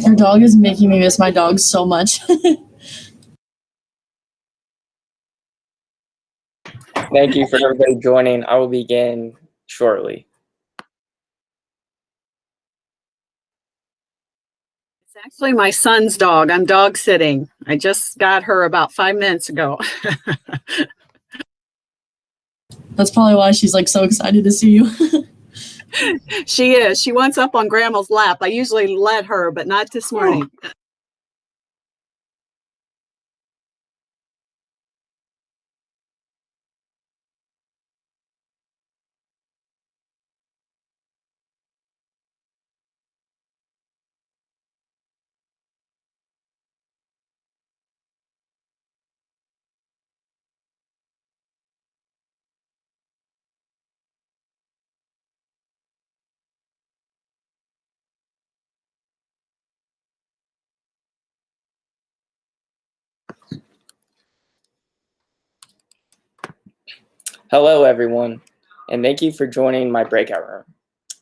Your dog is making me miss my dog so much. Thank you for everybody joining. I will begin shortly. It's actually my son's dog. I'm dog sitting. I just got her about 5 minutes ago. That's probably why she's like so excited to see you. She is. She wants up on Grandma's lap. I usually let her, but not this morning. Hello, everyone, and thank you for joining my breakout room.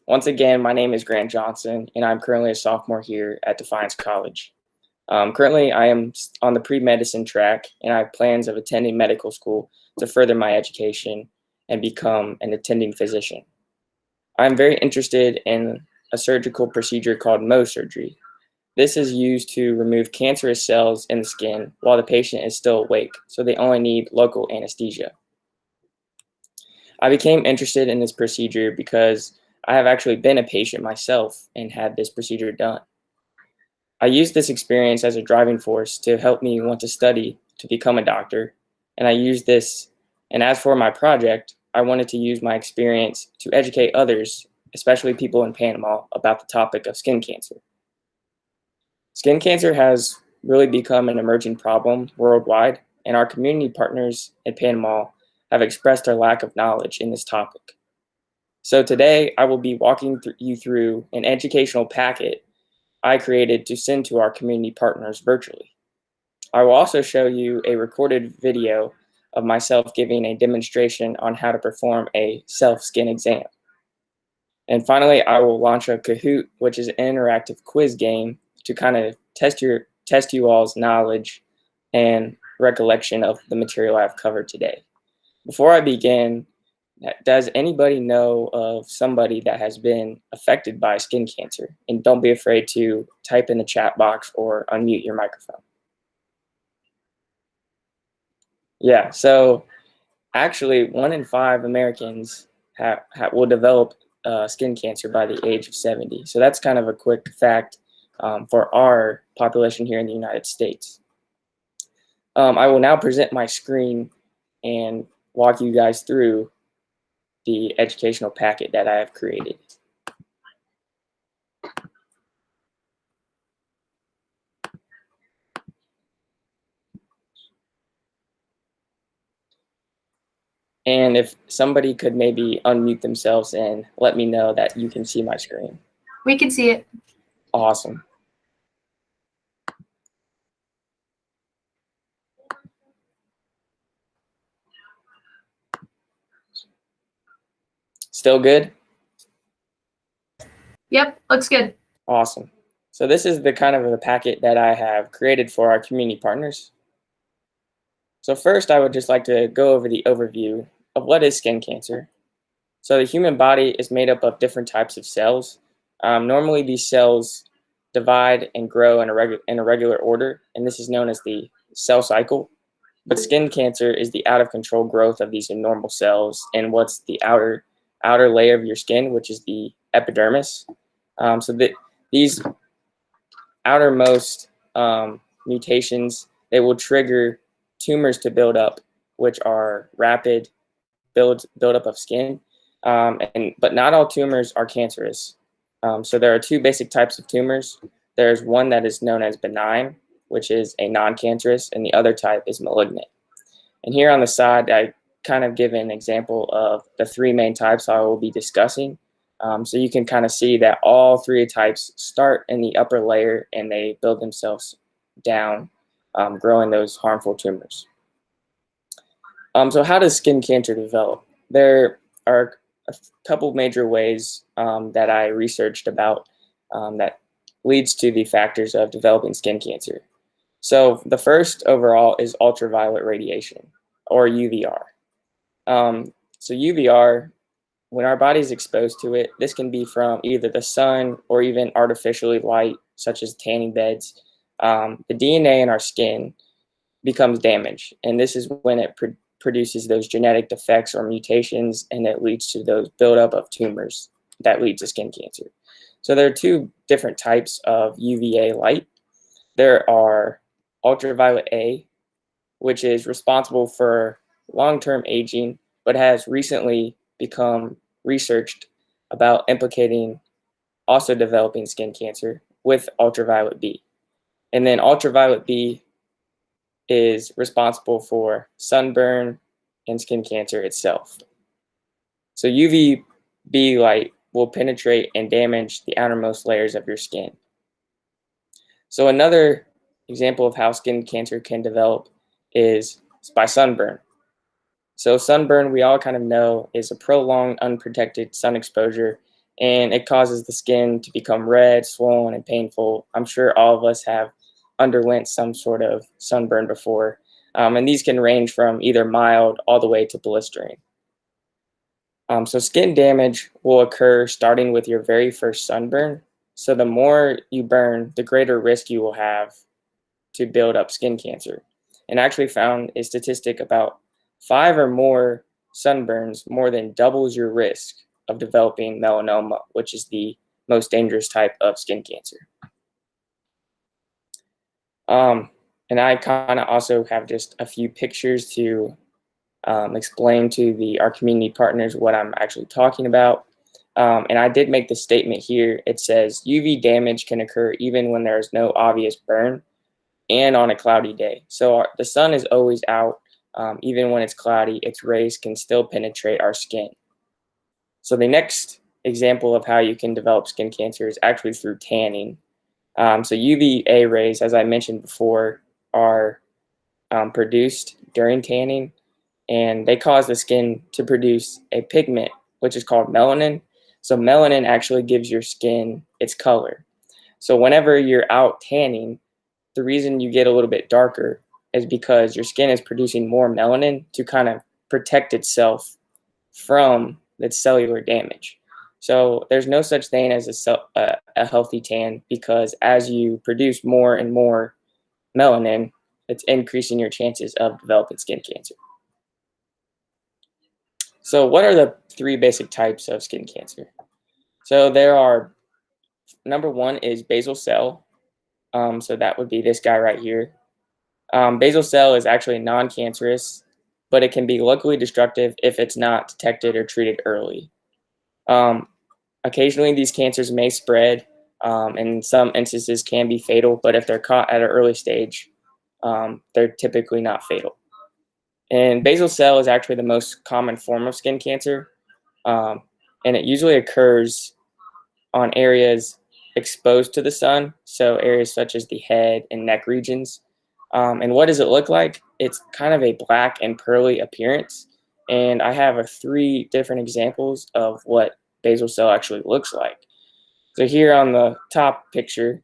Once again, my name is Grant Johnson, and I'm currently a sophomore here at Defiance College. Currently, I am on the pre-medicine track, and I have plans of attending medical school to further my education and become an attending physician. I'm very interested in a surgical procedure called Mohs surgery. This is used to remove cancerous cells in the skin while the patient is still awake, so they only need local anesthesia. I became interested in this procedure because I have actually been a patient myself and had this procedure done. I used this experience as a driving force to help me want to study to become a doctor, and as for my project, I wanted to use my experience to educate others, especially people in Panama, about the topic of skin cancer. Skin cancer has really become an emerging problem worldwide, and our community partners in Panama have expressed their lack of knowledge in this topic. So today, I will be walking you through an educational packet I created to send to our community partners virtually. I will also show you a recorded video of myself giving a demonstration on how to perform a self-skin exam. And finally, I will launch a Kahoot, which is an interactive quiz game to kind of test you all's knowledge and recollection of the material I've covered today. Before I begin, does anybody know of somebody that has been affected by skin cancer? And don't be afraid to type in the chat box or unmute your microphone. Yeah, so actually 1 in 5 Americans will develop skin cancer by the age of 70. So that's kind of a quick fact for our population here in the United States. I will now present my screen and walk you guys through the educational packet that I have created. And if somebody could maybe unmute themselves and let me know that you can see my screen. We can see it. Awesome. Still good? Yep, looks good. Awesome. So this is the kind of the packet that I have created for our community partners. So first, I would just like to go over the overview of what is skin cancer. So the human body is made up of different types of cells. Normally, these cells divide and grow in a regular order, and this is known as the cell cycle. But skin cancer is the out of control growth of these abnormal cells in what's the outer layer of your skin, which is the epidermis. These outermost mutations, they will trigger tumors to build up, which are rapid buildup of skin. But not all tumors are cancerous. So there are 2 basic types of tumors. There's one that is known as benign, which is a non-cancerous, and the other type is malignant. And here on the side, I kind of give an example of the 3 main types I will be discussing. So you can kind of see that all 3 types start in the upper layer and they build themselves down, growing those harmful tumors. So how does skin cancer develop? There are a couple major ways that I researched about that leads to the factors of developing skin cancer. So the first overall is ultraviolet radiation, or UVR. So UVR, when our body is exposed to it, this can be from either the sun or even artificially light, such as tanning beds. The DNA in our skin becomes damaged, and this is when it produces those genetic defects or mutations, and it leads to those buildup of tumors that lead to skin cancer. So there are two different types of UVA light. There are ultraviolet A, which is responsible for long-term aging, but has recently become researched about implicating also developing skin cancer with ultraviolet B. And then ultraviolet B is responsible for sunburn and skin cancer itself. So UVB light will penetrate and damage the outermost layers of your skin. So another example of how skin cancer can develop is by sunburn. So sunburn, we all kind of know, is a prolonged unprotected sun exposure, and it causes the skin to become red, swollen, and painful. I'm sure all of us have underwent some sort of sunburn before, and these can range from either mild all the way to blistering. So skin damage will occur starting with your very first sunburn. So the more you burn, the greater risk you will have to build up skin cancer. And I actually found a statistic about 5 or more sunburns more than doubles your risk of developing melanoma, which is the most dangerous type of skin cancer. And I kind of also have just a few pictures to explain to our community partners what I'm actually talking about. And I did make the statement here. It says UV damage can occur even when there is no obvious burn and on a cloudy day. So the sun is always out. Even when it's cloudy, its rays can still penetrate our skin. So the next example of how you can develop skin cancer is actually through tanning. So UVA rays, as I mentioned before, are produced during tanning, and they cause the skin to produce a pigment, which is called melanin. So melanin actually gives your skin its color. So whenever you're out tanning, the reason you get a little bit darker is because your skin is producing more melanin to kind of protect itself from its cellular damage. So there's no such thing as a healthy tan, because as you produce more and more melanin, it's increasing your chances of developing skin cancer. So what are the 3 basic types of skin cancer? So there are, number 1 is basal cell. So that would be this guy right here. Basal cell is actually non-cancerous, but it can be locally destructive if it's not detected or treated early. Occasionally, these cancers may spread, and in some instances can be fatal, but if they're caught at an early stage, they're typically not fatal. And basal cell is actually the most common form of skin cancer, and it usually occurs on areas exposed to the sun, so areas such as the head and neck regions. And what does it look like? It's kind of a black and pearly appearance, and I have 3 different examples of what basal cell actually looks like. So here on the top picture,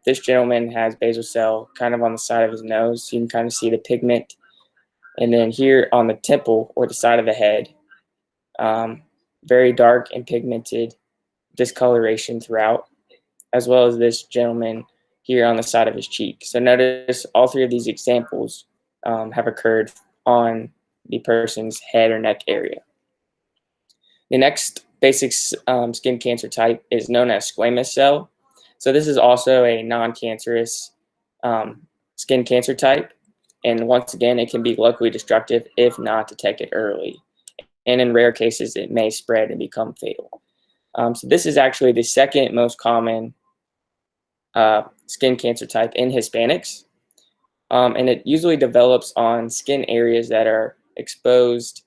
this gentleman has basal cell kind of on the side of his nose, so you can kind of see the pigment. And then here on the temple or the side of the head, very dark and pigmented discoloration throughout, as well as this gentleman here on the side of his cheek. So notice all 3 of these examples have occurred on the person's head or neck area. The next basic skin cancer type is known as squamous cell. So this is also a non-cancerous skin cancer type. And once again, it can be locally destructive if not detected early. And in rare cases, it may spread and become fatal. So this is actually the second most common skin cancer type in Hispanics. And it usually develops on skin areas that are exposed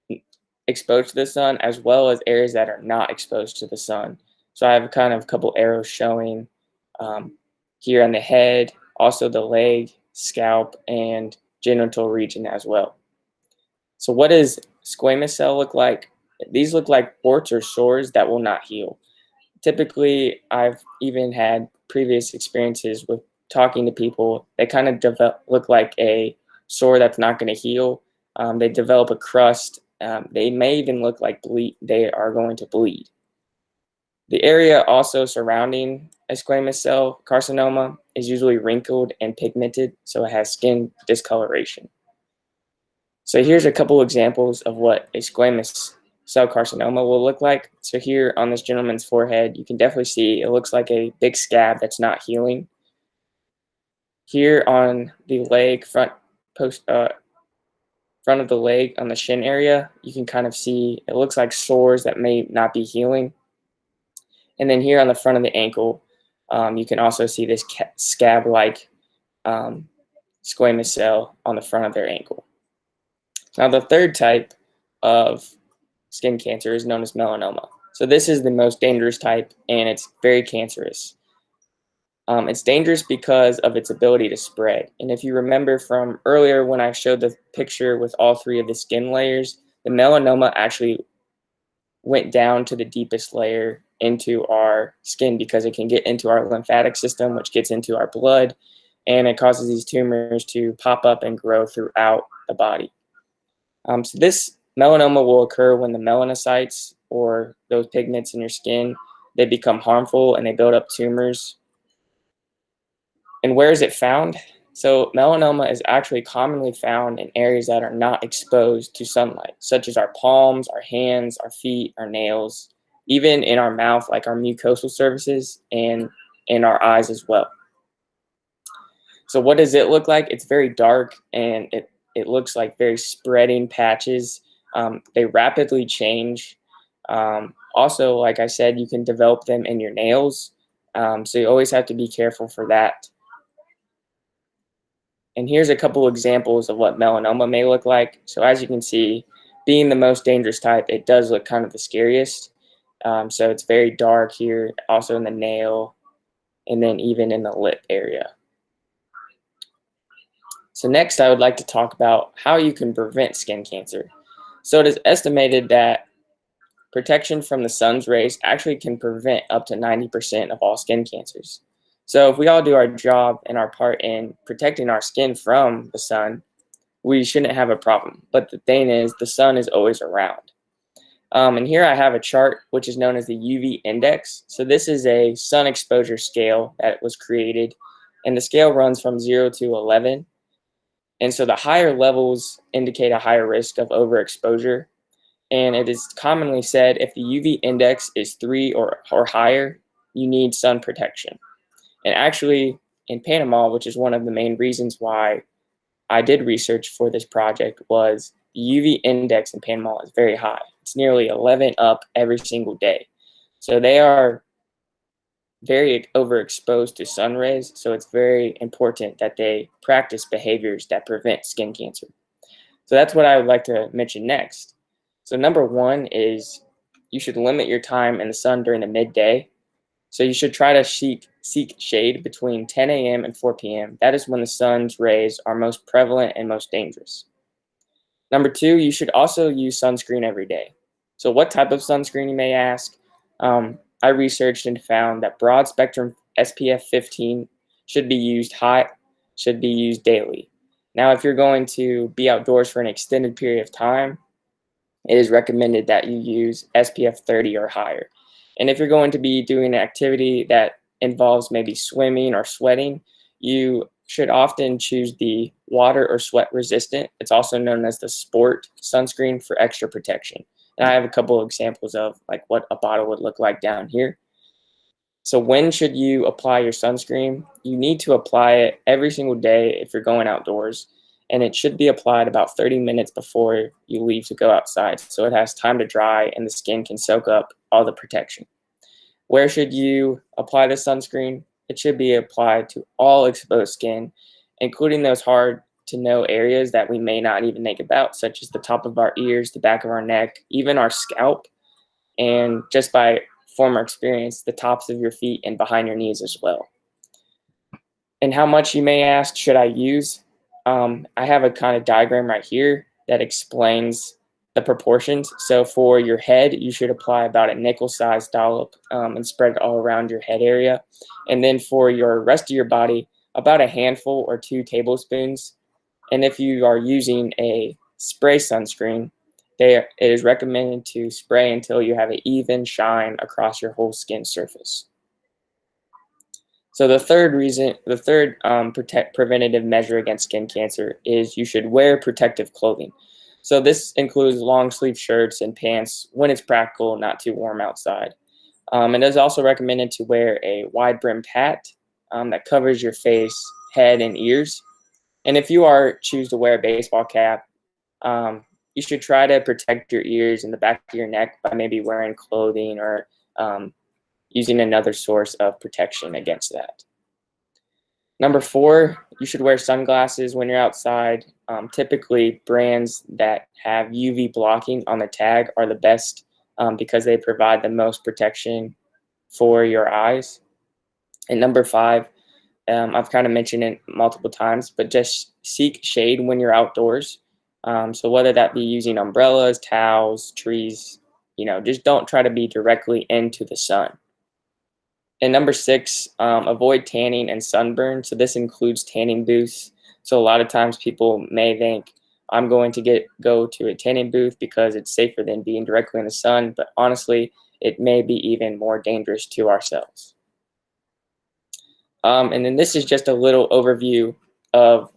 to the sun, as well as areas that are not exposed to the sun. So I have kind of a couple arrows showing here on the head, also the leg, scalp, and genital region as well. So what does squamous cell look like? These look like warts or sores that will not heal. typically, I've even had previous experiences with talking to people. They kind of look like a sore that's not going to heal. They develop a crust. They may even look like they are going to bleed. The area also surrounding a squamous cell carcinoma is usually wrinkled and pigmented, so it has skin discoloration. So here's a couple examples of what a squamous cell carcinoma will look like. So here on this gentleman's forehead, you can definitely see it looks like a big scab that's not healing. Here on the leg, front of the leg on the shin area, you can kind of see it looks like sores that may not be healing. And then here on the front of the ankle, you can also see this scab-like squamous cell on the front of their ankle. Now, the third type of skin cancer is known as melanoma. So this is the most dangerous type, and it's very cancerous. It's dangerous because of its ability to spread. And if you remember from earlier when I showed the picture with all three of the skin layers, the melanoma actually went down to the deepest layer into our skin because it can get into our lymphatic system, which gets into our blood, and it causes these tumors to pop up and grow throughout the body. So this melanoma will occur when the melanocytes, or those pigments in your skin, they become harmful and they build up tumors. And where is it found? So melanoma is actually commonly found in areas that are not exposed to sunlight, such as our palms, our hands, our feet, our nails, even in our mouth, like our mucosal surfaces, and in our eyes as well. So what does it look like? It's very dark, and it looks like very spreading patches. They rapidly change. Also, like I said, you can develop them in your nails. So you always have to be careful for that. And here's a couple examples of what melanoma may look like. So as you can see, being the most dangerous type, it does look kind of the scariest. So it's very dark here, also in the nail, and then even in the lip area. So next, I would like to talk about how you can prevent skin cancer. So it is estimated that protection from the sun's rays actually can prevent up to 90% of all skin cancers. So if we all do our job and our part in protecting our skin from the sun, we shouldn't have a problem. But the thing is, the sun is always around. And here I have a chart which is known as the UV index. So this is a sun exposure scale that was created, and the scale runs from 0 to 11. And so the higher levels indicate a higher risk of overexposure. And it is commonly said if the UV index is 3 or higher, you need sun protection. And actually, in Panama, which is one of the main reasons why I did research for this project, was the UV index in Panama is very high. It's nearly 11 up every single day. So they are very overexposed to sun rays, so it's very important that they practice behaviors that prevent skin cancer. So that's what I would like to mention next. So number one is you should limit your time in the sun during the midday. So you should try to seek shade between 10 a.m. and 4 p.m. That is when the sun's rays are most prevalent and most dangerous. Number two, you should also use sunscreen every day. So what type of sunscreen, you may ask? I researched and found that broad spectrum SPF 15 should be used daily. Now, if you're going to be outdoors for an extended period of time, it is recommended that you use SPF 30 or higher. And if you're going to be doing an activity that involves maybe swimming or sweating, you should often choose the water or sweat resistant. It's also known as the sport sunscreen for extra protection. And I have a couple of examples of like what a bottle would look like down here. So when should you apply your sunscreen? You need to apply it every single day if you're going outdoors. And it should be applied about 30 minutes before you leave to go outside, so it has time to dry and the skin can soak up all the protection. Where should you apply the sunscreen? It should be applied to all exposed skin, including those hard to know areas that we may not even think about, such as the top of our ears, the back of our neck, even our scalp, and just by former experience, the tops of your feet and behind your knees as well. And how much, you may ask, should I use? I have a kind of diagram right here that explains the proportions. So for your head, you should apply about a nickel-sized dollop and spread it all around your head area. And then for your rest of your body, about a handful or 2 tablespoons. And if you are using a spray sunscreen, it is recommended to spray until you have an even shine across your whole skin surface. So the third preventative measure against skin cancer is you should wear protective clothing. So this includes long sleeve shirts and pants when it's practical, not too warm outside. It is also recommended to wear a wide brimmed hat that covers your face, head, and ears. And if you choose to wear a baseball cap, you should try to protect your ears and the back of your neck by maybe wearing clothing or using another source of protection against that. Number 4, you should wear sunglasses when you're outside. Typically, brands that have UV blocking on the tag are the best because they provide the most protection for your eyes. And number 5, I've kind of mentioned it multiple times, but just seek shade when you're outdoors. So whether that be using umbrellas, towels, trees, just don't try to be directly into the sun. And number 6, avoid tanning and sunburn. So this includes tanning booths. So a lot of times people may think, I'm going to go to a tanning booth because it's safer than being directly in the sun. But honestly, it may be even more dangerous to ourselves. And then this is just a little overview of,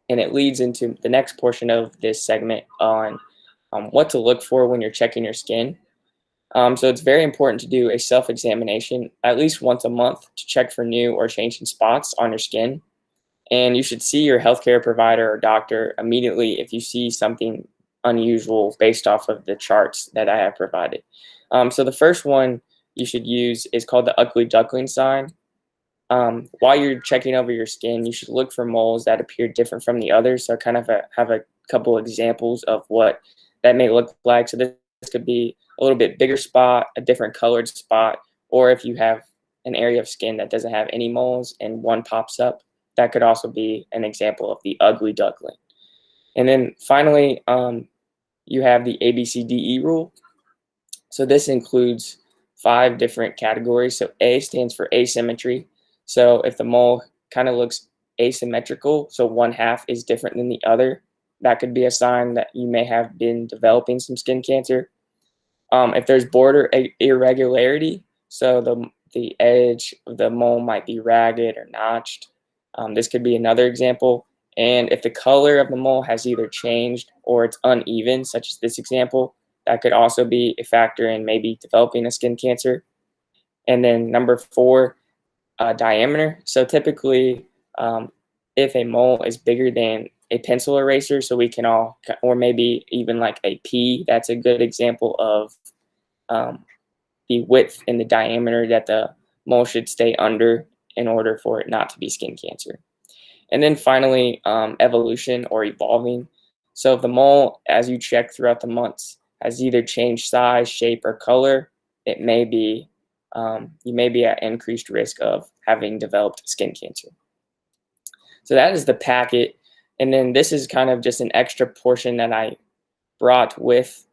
and it leads into the next portion of this segment on what to look for when you're checking your skin. So it's very important to do a self-examination at least once a month to check for new or changing spots on your skin. And you should see your healthcare provider or doctor immediately if you see something unusual based off of the charts that I have provided. So the first one you should use is called the ugly duckling sign. While you're checking over your skin, you should look for moles that appear different from the others. So kind of have a couple examples of what that may look like. So this could be a little bit bigger spot, a different colored spot, or if you have an area of skin that doesn't have any moles and one pops up, that could also be an example of the ugly duckling. And then finally, you have the ABCDE rule. So this includes 5 different categories. So A stands for asymmetry. So if the mole kind of looks asymmetrical, so one half is different than the other, that could be a sign that you may have been developing some skin cancer. If there's border irregularity, so the edge of the mole might be ragged or notched, this could be another example. And if the color of the mole has either changed or it's uneven, such as this example, that could also be a factor in maybe developing a skin cancer. And then number 4, diameter. So typically, if a mole is bigger than a pencil eraser, so we can all, or maybe even like a pea, that's a good example of the width and the diameter that the mole should stay under in order for it not to be skin cancer. And then finally, evolution or evolving. So if the mole, as you check throughout the months, has either changed size, shape, or color, it may be you may be at increased risk of having developed skin cancer. So that is the packet. And then this is kind of just an extra portion that I brought with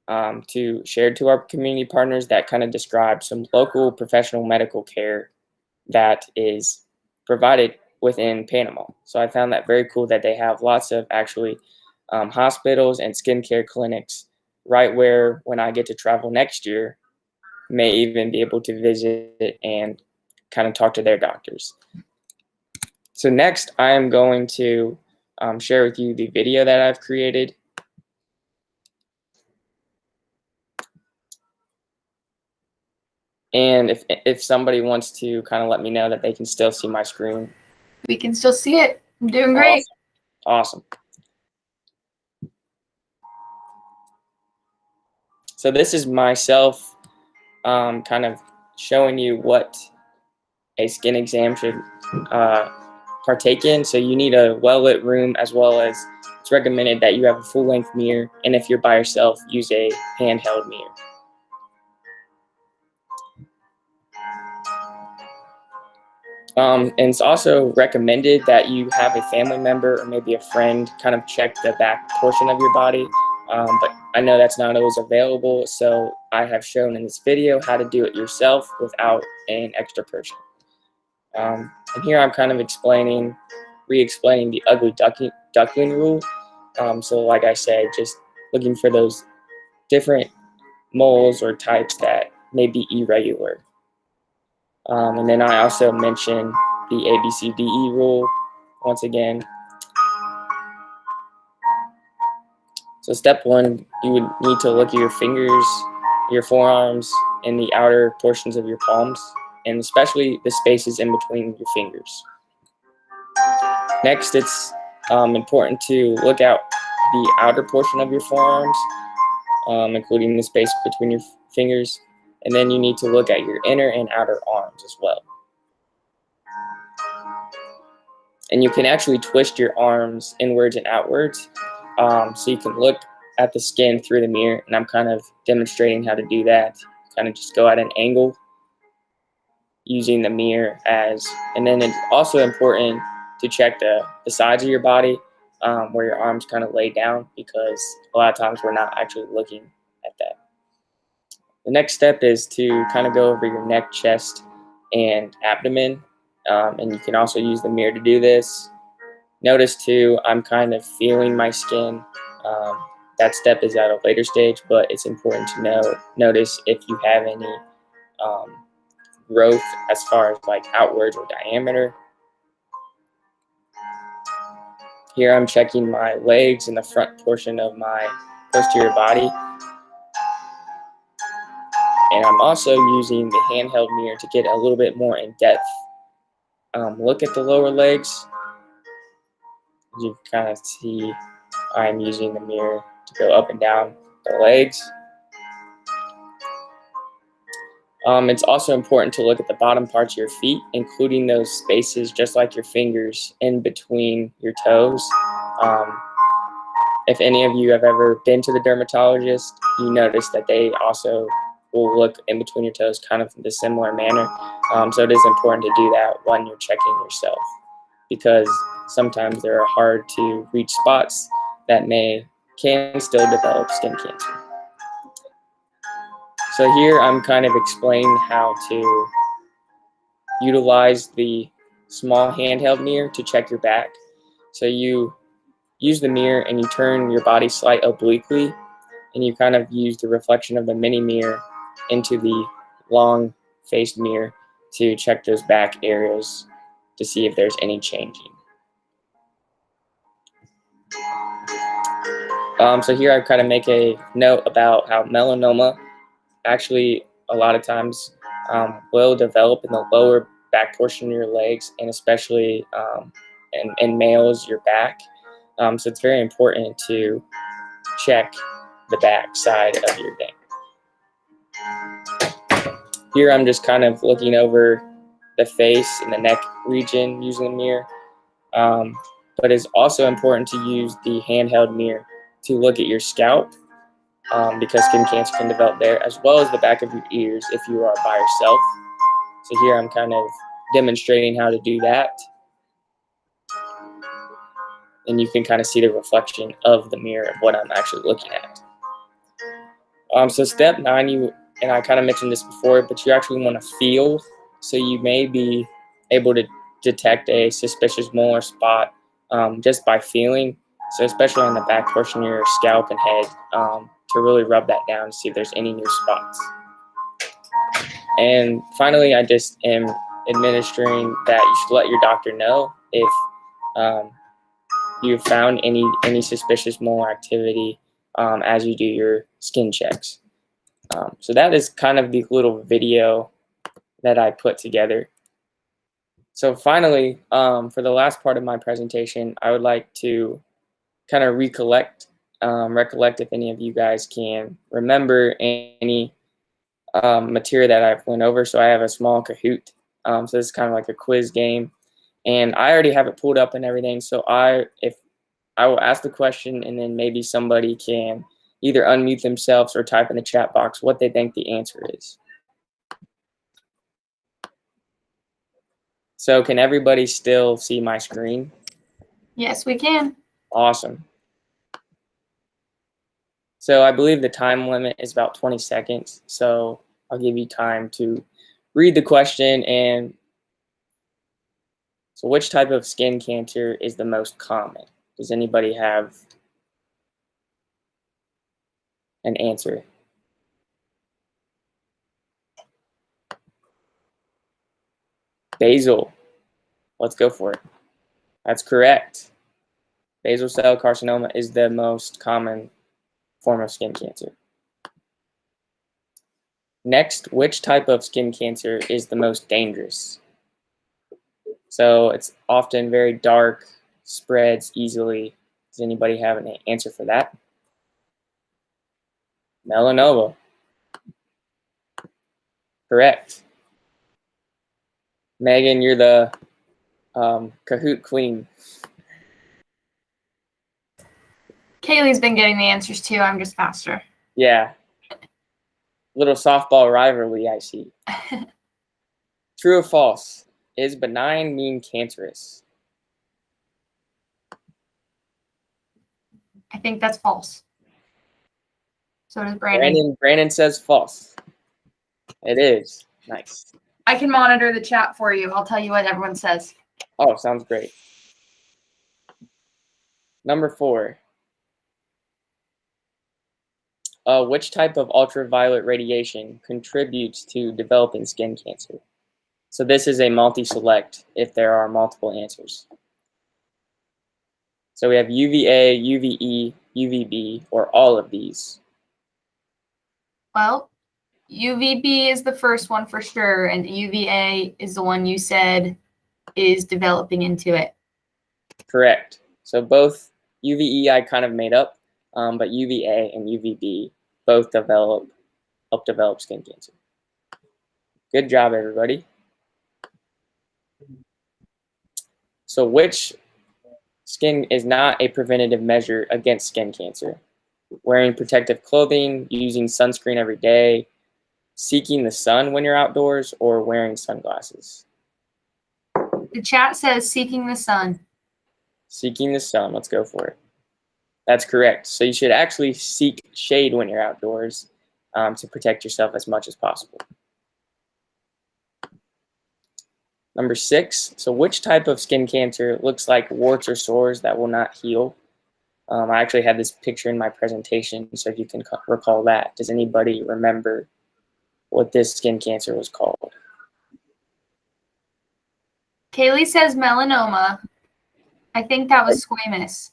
to share to our community partners that kind of describe some local professional medical care that is provided within Panama. So I found that very cool that they have lots of actually hospitals and skincare clinics right where, when I get to travel next year, may even be able to visit and kind of talk to their doctors. So next, I am going to share with you the video that I've created. And if somebody wants to kind of let me know that they can still see my screen. We can still see it. I'm doing great. Awesome. So this is myself kind of showing you what a skin exam should partake in. So you need a well-lit room, as well as it's recommended that you have a full-length mirror. And if you're by yourself, use a handheld mirror. And it's also recommended that you have a family member or maybe a friend kind of check the back portion of your body. But I know that's not always available, so I have shown in this video how to do it yourself without an extra person. And here I'm kind of re-explaining the ugly duckling rule. So like I said, just looking for those different moles or types that may be irregular. And then I also mentioned the ABCDE rule once again. So step one, you would need to look at your fingers, your forearms, and the outer portions of your palms, and especially the spaces in between your fingers. Next, it's important to look at the outer portion of your forearms, including the space between your fingers, and then you need to look at your inner and outer arms as well. And you can actually twist your arms inwards and outwards, so you can look at the skin through the mirror, and I'm kind of demonstrating how to do that. Kind of just go at an angle using the mirror and then it's also important to check the sides of your body, where your arms kind of lay down, because a lot of times we're not actually looking at that. The next step is to kind of go over your neck, chest, and abdomen, and you can also use the mirror to do this. Notice too, I'm kind of feeling my skin. That step is at a later stage, but it's important to notice if you have any growth as far as like outwards or diameter. Here I'm checking my legs and the front portion of my posterior body. And I'm also using the handheld mirror to get a little bit more in depth look at the lower legs. You can kind of see I'm using the mirror to go up and down the legs. It's also important to look at the bottom parts of your feet, including those spaces, just like your fingers, in between your toes. If any of you have ever been to the dermatologist, you notice that they also will look in between your toes kind of in a similar manner. So it is important to do that when you're checking yourself, because sometimes there are hard to reach spots that can still develop skin cancer. So here I'm kind of explaining how to utilize the small handheld mirror to check your back. So you use the mirror and you turn your body slightly obliquely, and you kind of use the reflection of the mini mirror into the long faced mirror to check those back areas to see if there's any changing. So here I kind of make a note about how melanoma actually a lot of times will develop in the lower back portion of your legs, and especially in males, your back. So it's very important to check the back side of your neck. Here I'm just kind of looking over the face and the neck region using the mirror. But it's also important to use the handheld mirror to look at your scalp, because skin cancer can develop there, as well as the back of your ears if you are by yourself. So here I'm kind of demonstrating how to do that. And you can kind of see the reflection of the mirror of what I'm actually looking at. So step 9, and I kind of mentioned this before, but you actually want to feel. So you may be able to detect a suspicious mole or spot just by feeling. So especially on the back portion of your scalp and head, to really rub that down to see if there's any new spots. And finally, I just am administering that you should let your doctor know if you've found any suspicious mole activity as you do your skin checks. So that is kind of the little video that I put together. So finally, for the last part of my presentation, I would like to kind of recollect if any of you guys can remember any material that I've went over. So I have a small Kahoot. So this is kind of like a quiz game, and I already have it pulled up and everything. So I will ask the question, and then maybe somebody can either unmute themselves or type in the chat box what they think the answer is. So can everybody still see my screen? Yes, we can. Awesome. So I believe the time limit is about 20 seconds. So I'll give you time to read the question. And so which type of skin cancer is the most common? Does anybody have an answer? Basal. Let's go for it. That's correct. Basal cell carcinoma is the most common form of skin cancer. Next, which type of skin cancer is the most dangerous? So it's often very dark, spreads easily. Does anybody have an answer for that? Melanoma. Correct. Megan, you're the Kahoot queen. Kaylee's been getting the answers too. I'm just faster. Yeah. Little softball rivalry, I see. True or false? Is benign mean cancerous? I think that's false. So does Brandon. Brandon says false. It is. Nice. I can monitor the chat for you. I'll tell you what everyone says. Oh, sounds great. Number 4. Which type of ultraviolet radiation contributes to developing skin cancer? So this is a multi-select if there are multiple answers. So we have UVA, UVE, UVB, or all of these. Well, UVB is the first one for sure, and UVA is the one you said is developing into it. Correct. So both UVE I kind of made up, but UVA and UVB both help develop skin cancer. Good job, everybody. So which skin is not a preventative measure against skin cancer? Wearing protective clothing, using sunscreen every day, seeking the sun when you're outdoors, or wearing sunglasses? The chat says seeking the sun. Seeking the sun. Let's go for it. That's correct. So you should actually seek shade when you're outdoors to protect yourself as much as possible. Number 6. So which type of skin cancer looks like warts or sores that will not heal? I actually had this picture in my presentation, so if you can recall that. Does anybody remember what this skin cancer was called? Kaylee says melanoma. I think that was squamous,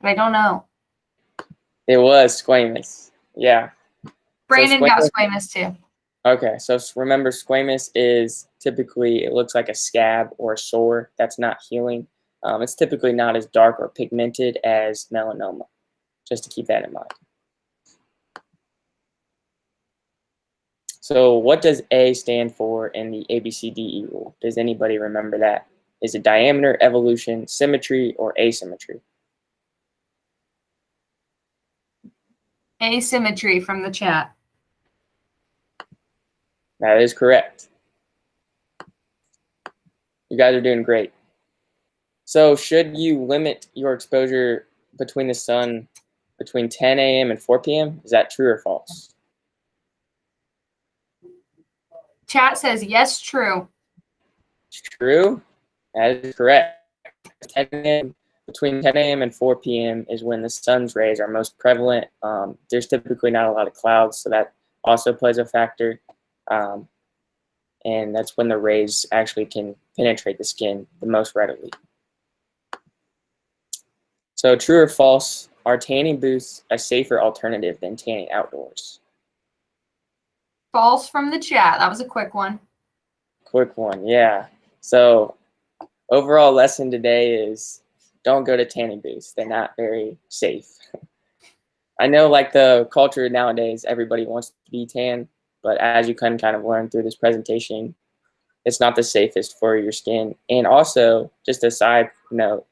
but I don't know. It was squamous. Yeah. Brandon got squamous too. Okay, so remember, squamous is typically, it looks like a scab or a sore that's not healing. It's typically not as dark or pigmented as melanoma, just to keep that in mind. So what does A stand for in the ABCDE rule? Does anybody remember that? Is it diameter, evolution, symmetry, or asymmetry? Asymmetry from the chat. That is correct. You guys are doing great. So should you limit your exposure between the sun between 10 a.m. and 4 p.m.? Is that true or false? Chat says yes, true. True. That is correct. 10 a.m. Between 10 a.m. and 4 p.m. is when the sun's rays are most prevalent. There's typically not a lot of clouds, so that also plays a factor. And that's when the rays actually can penetrate the skin the most readily. So true or false, are tanning booths a safer alternative than tanning outdoors? False from the chat. That was a quick one. Quick one, yeah. So overall lesson today is don't go to tanning booths. They're not very safe. I know like the culture nowadays, everybody wants to be tan, but as you can kind of learn through this presentation, it's not the safest for your skin. And also, just a side note,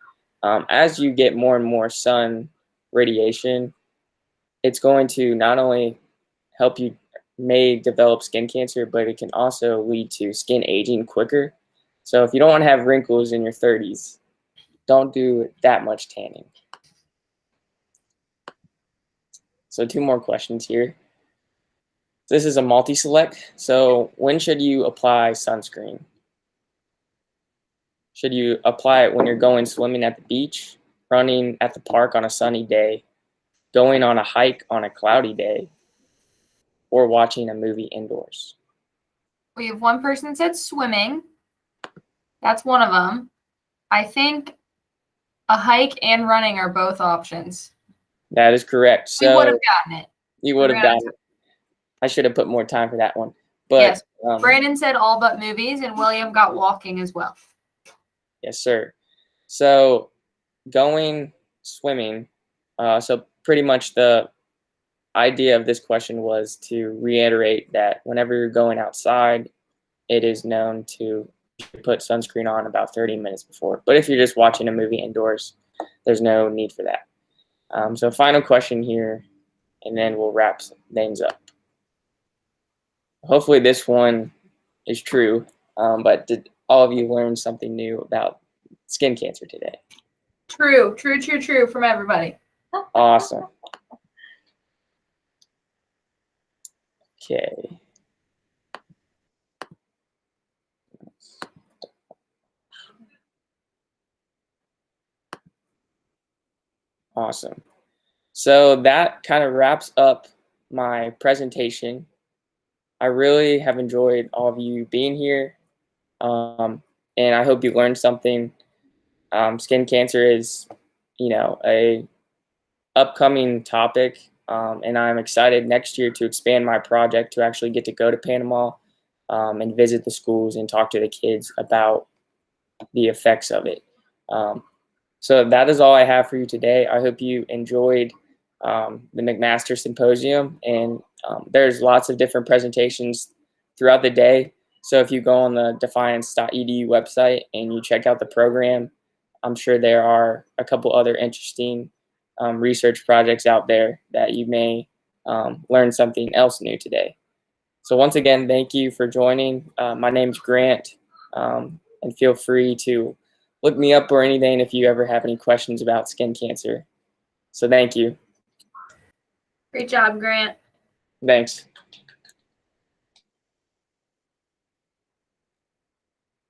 as you get more and more sun radiation, it's going to not only help you may develop skin cancer, but it can also lead to skin aging quicker. So if you don't want to have wrinkles in your 30s, don't do that much tanning. So 2 more questions here. This is a multi-select. So when should you apply sunscreen? Should you apply it when you're going swimming at the beach, running at the park on a sunny day, going on a hike on a cloudy day, or watching a movie indoors? We have one person said swimming. That's one of them. I think a hike and running are both options. That is correct. We would So have gotten it. you would have We're gonna gotten it. I should have put more time for that one. But Yes. Brandon said all but movies, and William got walking as well. yes, sir. So going swimming, so pretty much the idea of this question was to reiterate that whenever you're going outside, it is known to put sunscreen on about 30 minutes before. But if you're just watching a movie indoors, there's no need for that. So final question here, and then we'll wrap things up. Hopefully this one is true, but did all of you learn something new about skin cancer today? True from everybody. Awesome. Okay. Awesome. So that kind of wraps up my presentation. I really have enjoyed all of you being here, and I hope you learned something. Skin cancer is, a upcoming topic, and I'm excited next year to expand my project to actually get to go to Panama and visit the schools and talk to the kids about the effects of it. So that is all I have for you today. I hope you enjoyed the McMaster Symposium, and there's lots of different presentations throughout the day. So if you go on the defiance.edu website and you check out the program, I'm sure there are a couple other interesting research projects out there that you may learn something else new today. So once again, thank you for joining. My name's Grant, and feel free to look me up or anything if you ever have any questions about skin cancer. So thank you. Great job, Grant. Thanks.